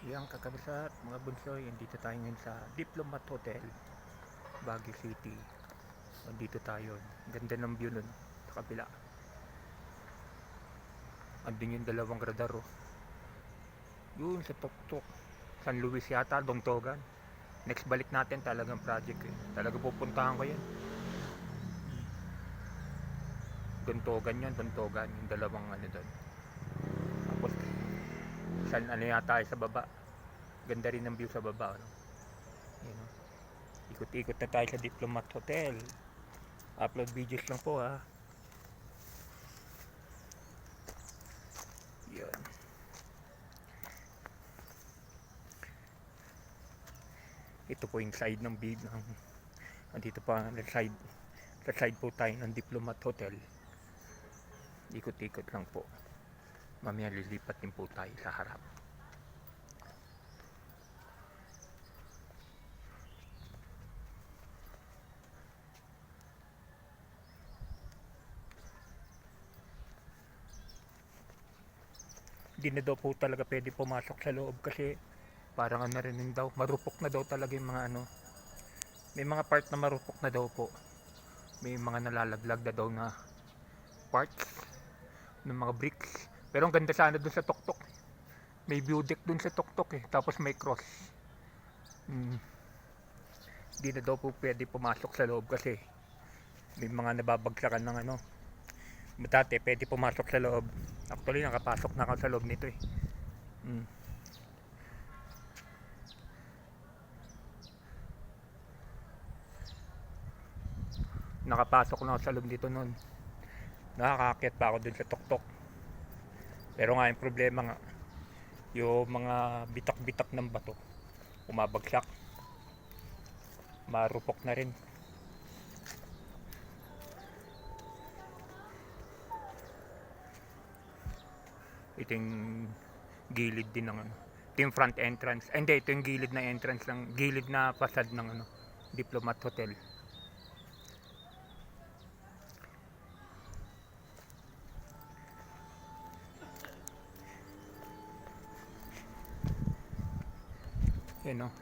Yang kakabsat, mga bunsoy, dito tayo ngayon sa Diplomat Hotel, Baguio City. Dito tayo. Ganda ng view nun sa kabila. Andun yung dalawang radar oh. Yun sa Tuktok. San Luis yata, Dongtogan. Next balik natin talagang project eh. Talaga pupuntahan ko yan. Dongtogan yun, Dongtogan. Yung dalawang ano doon. Tapos, san ano yata sa baba. Ganda rin ng view sa baba. Ano? Yun, oh. Ikot-ikot na tayo sa Diplomat Hotel. Upload videos lang po ha. Yan. Ito po yung side ng big ng andito pa sa side po tayo ng Diplomat Hotel. Ikot-ikot lang po. Mamaya lilipat din po tayo sa harap. Hindi na daw po talaga pwede pumasok sa loob kasi parang ano rin daw, marupok na daw talaga yung mga ano. May mga part na marupok na daw po. May mga nalalaglag na daw na parts ng mga bricks. Pero ang ganda sana dun sa Tuktok. May view deck dun sa Tuktok eh. Tapos may cross. Hindi na daw po pwede pumasok sa loob kasi may mga nababagsakan ng ano. Dati pwede pumasok sa loob. Actually nakapasok na ako sa loob nito eh. Nakapasok na ako sa loob dito noon. Nakakaakyat pa ako dun sa Tuktok. Pero nga yung problema nga, yung mga bitak-bitak ng bato umabagsak, marupok na rin. Ito yung gilid din ng ano, ito yung front entrance. Hindi, ito yung gilid na entrance ng gilid na facade ng ano, Diplomat Hotel. Yan o.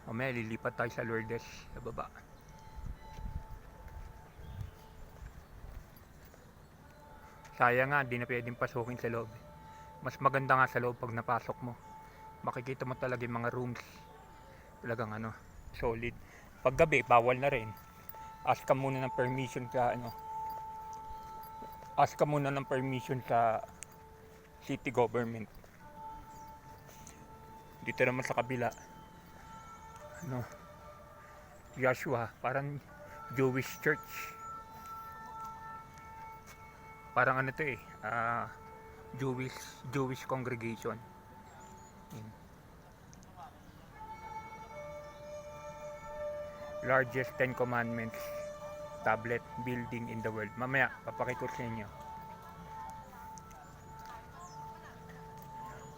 Mamaya lilipat tayo sa Lourdes sa baba. Sayang nga, di na pwedeng pasukin sa loob. Mas maganda nga sa loob pag napasok mo. Makikita mo talaga yung mga rooms. Talagang ano, solid. Pag gabi, bawal na rin. Ask ka muna ng permission sa ano. Ask ka muna ng permission sa city government. Dito naman sa kabila, ano, Joshua, parang Jewish church. Parang ano to eh, Jewish congregation. Yun. Largest 10 commandments tablet building in the world. Mamaya papakita sa inyo.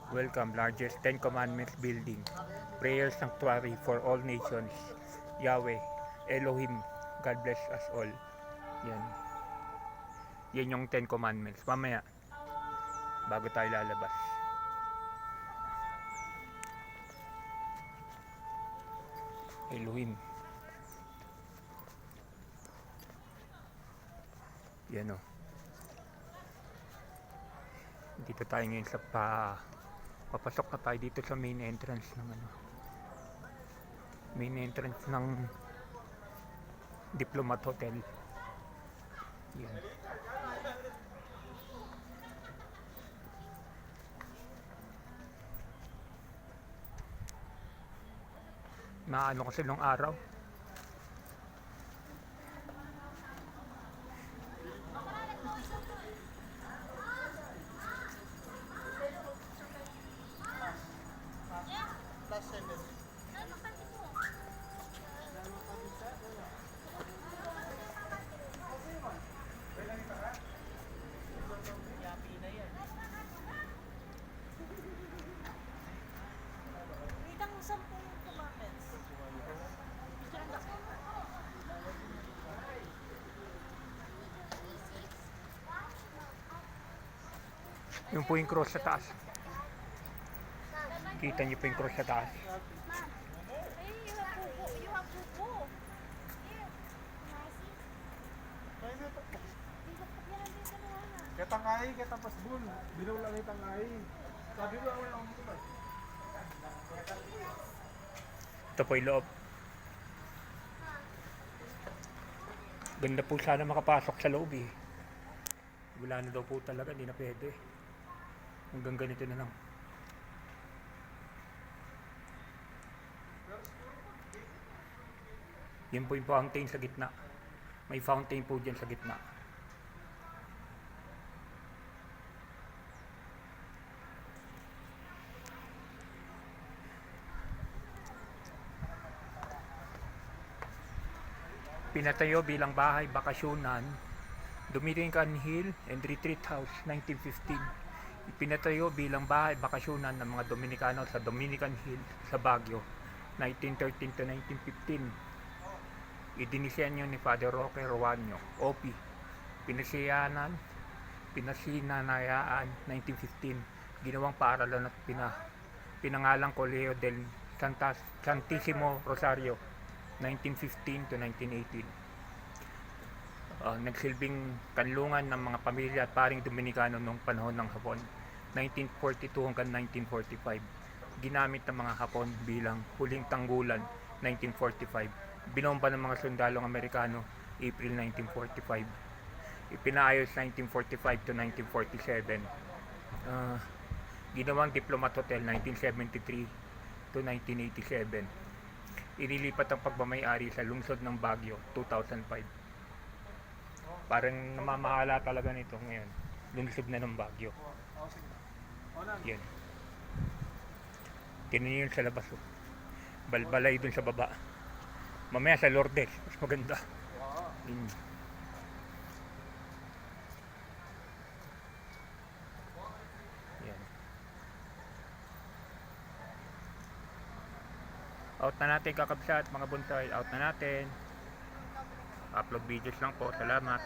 Welcome, largest 10 commandments building, prayer sanctuary for all nations, Yahweh Elohim, God bless us all. Yan yung 10 commandments. Mamaya bago tayo lalabas. Elohim. Yan o. Dito tayo ngayon sa papasok na tayo dito sa main entrance ng ano. Main entrance ng Diplomat Hotel. Yan. Naano kasi nung araw. Yung po yung cross sa taas. Kita niyo po yung cross sa taas. Kaya tangay, kaya tapos bul. Binaw lang yung tangay. Sabi mo, wala akong mutuloy. Ito po yung loob. Ganda po sana makapasok sa loob eh. Wala na daw po talaga, hindi na pwede. Hanggang ganito na lang. Yun po yung fountain sa gitna. May fountain po dyan sa gitna. Pinatayo bilang bahay bakasyonan, Dominican Hill and Retreat House, 1915. Pinatayo bilang bahay bakasyonan ng mga Dominikano sa Dominican Hill sa Baguio, 1913 to 1915. Idinisenyo ni Father Roque Roanyo, OP. Pinasinanayaan, 1915. Ginawang paaralan at pinangalang Colegio del Santissimo Rosario, 1915 to 1918. Nagsilbing kanlungan ng mga pamilya at paring Dominikano noong panahon ng Hapon, 1942 hanggang 1945. Ginamit ng mga Hapon bilang huling tanggulan, 1945. Binomba ng mga sundalong Amerikano, April 1945. Ipinaayos 1945 to 1947. Ginawang Diplomat Hotel, 1973 to 1987. Inilipat ang pagmamayari sa lungsod ng Baguio, 2005. Parang namamahala talaga nito ngayon. Lungsod na ng Baguio. Yan. Tinan nyo yun sa labas. Oh. Balbalay dun sa baba. Mamaya sa Lourdes, mas maganda. Yan. Out na natin kakabsat mga bonsai. Out na natin. Upload videos lang po. Salamat.